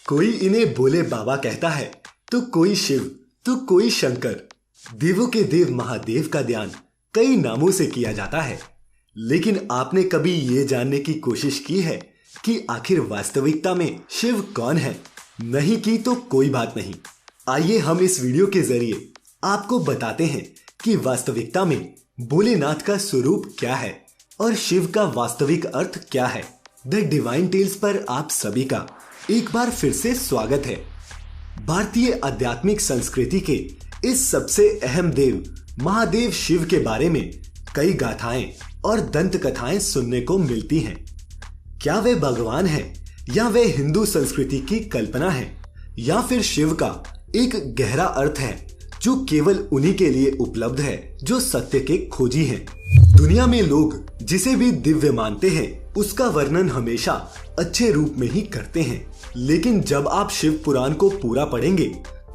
कोई इन्हें भोले बाबा कहता है, तो कोई शिव, तो कोई शंकर। देवों के देव महादेव का ध्यान कई नामों से किया जाता है, लेकिन आपने कभी ये जानने की कोशिश की है कि आखिर वास्तविकता में शिव कौन है? नहीं की तो कोई बात नहीं। आइए हम इस वीडियो के जरिए आपको बताते हैं कि वास्तविकता में भोलेनाथ का स्वरूप क्या है और शिव का वास्तविक अर्थ क्या है। द डिवाइन टेल्स पर आप सभी का एक बार फिर से स्वागत है। भारतीय आध्यात्मिक संस्कृति के इस सबसे अहम देव महादेव शिव के बारे में कई गाथाएं और दंत कथाएं सुनने को मिलती हैं। क्या वे भगवान हैं या वे हिंदू संस्कृति की कल्पना है या फिर शिव का एक गहरा अर्थ है जो केवल उन्हीं के लिए उपलब्ध है जो सत्य के खोजी हैं। दुनिया में लोग जिसे भी दिव्य मानते हैं उसका वर्णन हमेशा अच्छे रूप में ही करते हैं, लेकिन जब आप शिव पुराण को पूरा पढ़ेंगे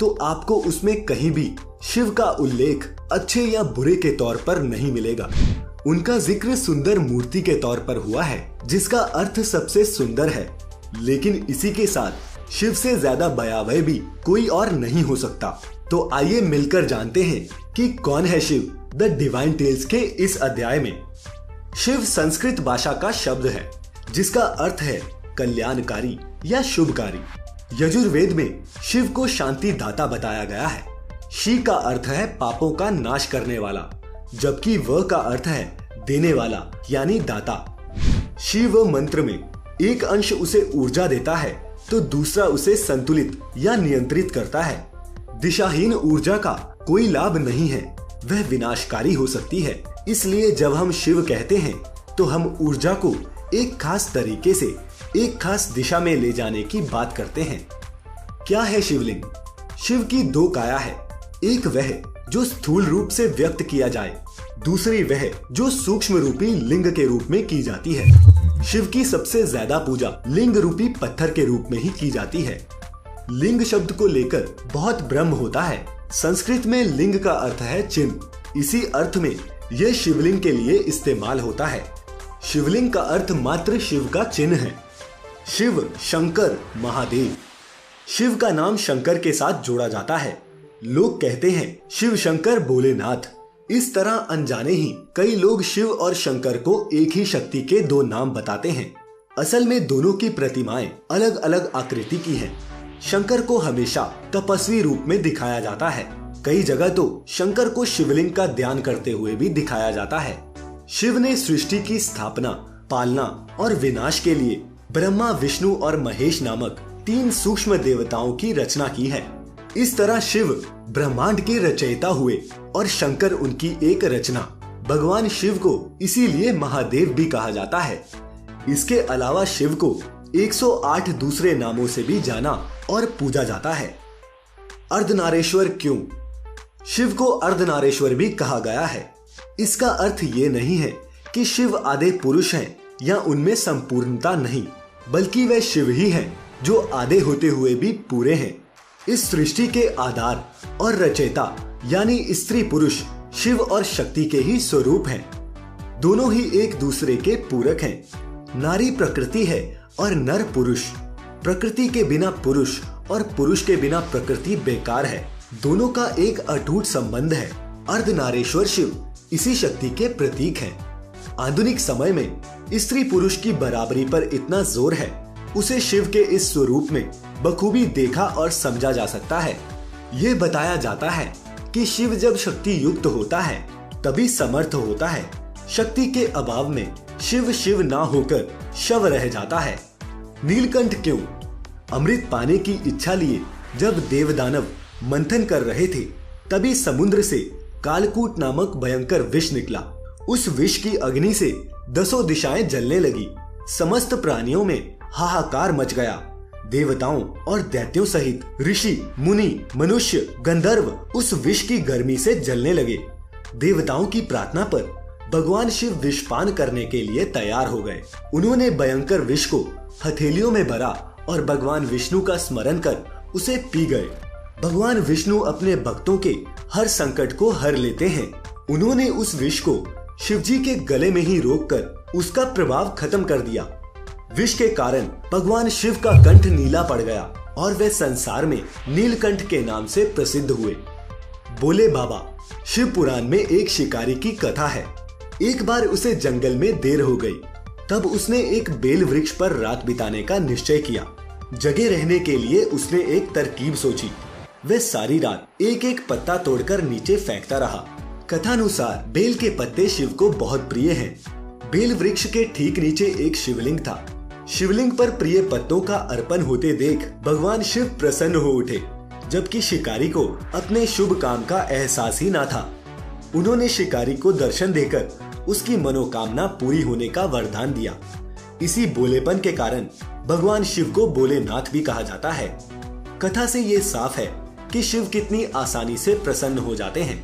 तो आपको उसमें कहीं भी शिव का उल्लेख अच्छे या बुरे के तौर पर नहीं मिलेगा। उनका जिक्र सुंदर मूर्ति के तौर पर हुआ है जिसका अर्थ सबसे सुंदर है, लेकिन इसी के साथ शिव से ज्यादा भयावह भी कोई और नहीं हो सकता। तो आइए मिलकर जानते हैं कि कौन है शिव द डिवाइन टेल्स के इस अध्याय में। शिव संस्कृत भाषा का शब्द है जिसका अर्थ है कल्याणकारी या शुभकारी। यजुर्वेद में शिव को शांति दाता बताया गया है। शी का अर्थ है पापों का नाश करने वाला, जबकि व का अर्थ है देने वाला यानी दाता। शिव मंत्र में एक अंश उसे ऊर्जा देता है तो दूसरा उसे संतुलित या नियंत्रित करता है। दिशाहीन ऊर्जा का कोई लाभ नहीं है, वह विनाशकारी हो सकती है। इसलिए जब हम शिव कहते हैं तो हम ऊर्जा को एक खास तरीके से एक खास दिशा में ले जाने की बात करते हैं। क्या है शिवलिंग? शिव की दो काया है, एक वह जो स्थूल रूप से व्यक्त किया जाए, दूसरी वह जो सूक्ष्म रूपी लिंग के रूप में की जाती है। शिव की सबसे ज्यादा पूजा लिंग रूपी पत्थर के रूप में ही की जाती है। लिंग शब्द को लेकर बहुत भ्रम होता है। संस्कृत में लिंग का अर्थ है चिन्ह, इसी अर्थ में यह शिवलिंग के लिए इस्तेमाल होता है। शिवलिंग का अर्थ मात्र शिव का चिन्ह है। शिव, शंकर, महादेव। शिव का नाम शंकर के साथ जोड़ा जाता है। लोग कहते हैं शिव शंकर भोलेनाथ। इस तरह अनजाने ही कई लोग शिव और शंकर को एक ही शक्ति के दो नाम बताते हैं। असल में दोनों की प्रतिमाएं अलग अलग आकृति की हैं। शंकर को हमेशा तपस्वी रूप में दिखाया जाता है। कई जगह तो शंकर को शिवलिंग का ध्यान करते हुए भी दिखाया जाता है। शिव ने सृष्टि की स्थापना, पालना और विनाश के लिए ब्रह्मा, विष्णु और महेश नामक तीन सूक्ष्म देवताओं की रचना की है। इस तरह शिव ब्रह्मांड के रचयिता हुए और शंकर उनकी एक रचना। भगवान शिव को इसीलिए महादेव भी कहा जाता है। इसके अलावा शिव को 108 दूसरे नामों से भी जाना और पूजा जाता है। अर्धनारेश्वर क्यों? शिव को अर्धनारेश्वर भी कहा गया है। इसका अर्थ ये नहीं है कि शिव आधे पुरुष हैं या उनमें संपूर्णता नहीं, बल्कि वे शिव ही हैं जो आधे होते हुए भी पूरे हैं। इस सृष्टि के आधार और रचयिता यानी स्त्री पुरुष शिव और शक्ति के ही स्वरूप हैं। दोनों ही एक दूसरे के पूरक हैं। नारी प्रकृति है और नर पुरुष। प्रकृति के बिना पुरुष और पुरुष के बिना प्रकृति बेकार है। दोनों का एक अटूट संबंध है। अर्धनारेश्वर शिव इसी शक्ति के प्रतीक हैं। आधुनिक समय में स्त्री पुरुष की बराबरी पर इतना जोर है, उसे शिव के इस स्वरूप में बखूबी देखा और समझा जा सकता है। ये बताया जाता है कि शिव जब शक्ति युक्त होता है तभी समर्थ होता है। शक्ति के अभाव में शिव शिव ना होकर शव रह जाता है। नीलकंठ क्यों? अमृत पाने की इच्छा लिए जब देवदानव मंथन कर रहे थे तभी समुद्र से कालकूट नामक भयंकर विष निकला। उस विष की अग्नि से 10 दिशाएं जलने लगी। समस्त प्राणियों में हाहाकार मच गया। देवताओं और दैत्यों सहित ऋषि, मुनि, मनुष्य, गंधर्व उस विष की गर्मी से जलने लगे। देवताओं की प्रार्थना पर भगवान शिव विषपान करने के लिए तैयार हो गए। उन्होंने भयंकर विष को हथेलियों में भरा और भगवान विष्णु का स्मरण कर उसे पी गए। भगवान विष्णु अपने भक्तों के हर संकट को हर लेते हैं। उन्होंने उस विष को शिवजी के गले में ही रोककर उसका प्रभाव खत्म कर दिया। विष के कारण भगवान शिव का कंठ नीला पड़ गया और वे संसार में नीलकंठ के नाम से प्रसिद्ध हुए। बोले बाबा, शिव पुराण में एक शिकारी की कथा है। एक बार उसे जंगल में देर हो गई, तब उसने एक बेल वृक्ष पर रात बिताने का निश्चय किया। जगे रहने के लिए उसने एक तरकीब सोची। वह सारी रात एक एक पत्ता तोड़कर नीचे फेंकता रहा। कथानुसार बेल के पत्ते शिव को बहुत प्रिय हैं। बेल वृक्ष के ठीक नीचे एक शिवलिंग था। शिवलिंग पर प्रिय पत्तों का अर्पण होते देख भगवान शिव प्रसन्न हो उठे, जबकि शिकारी को अपने शुभ काम का एहसास ही ना था। उन्होंने शिकारी को दर्शन देकर उसकी मनोकामना पूरी होने का वरदान दिया। इसी बोलेपन के कारण भगवान शिव को भोलेनाथ भी कहा जाता है। कथा से ये साफ है कि शिव कितनी आसानी से प्रसन्न हो जाते हैं।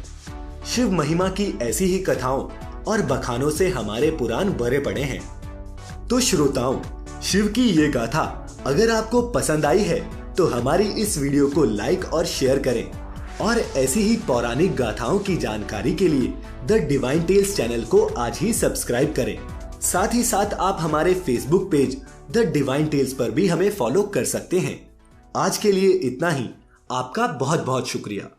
शिव महिमा की ऐसी ही कथाओं और बखानों से हमारे पुराण भरे पड़े हैं। तो श्रोताओं, शिव की ये गाथा अगर आपको पसंद आई है तो हमारी इस वीडियो को लाइक और शेयर करें, और ऐसी ही पौराणिक गाथाओं की जानकारी के लिए द डिवाइन टेल्स चैनल को आज ही सब्सक्राइब करें। साथ ही साथ आप हमारे Facebook page the divine tales पर भी हमें फॉलो कर सकते हैं। आज के लिए इतना ही। आपका बहुत बहुत शुक्रिया।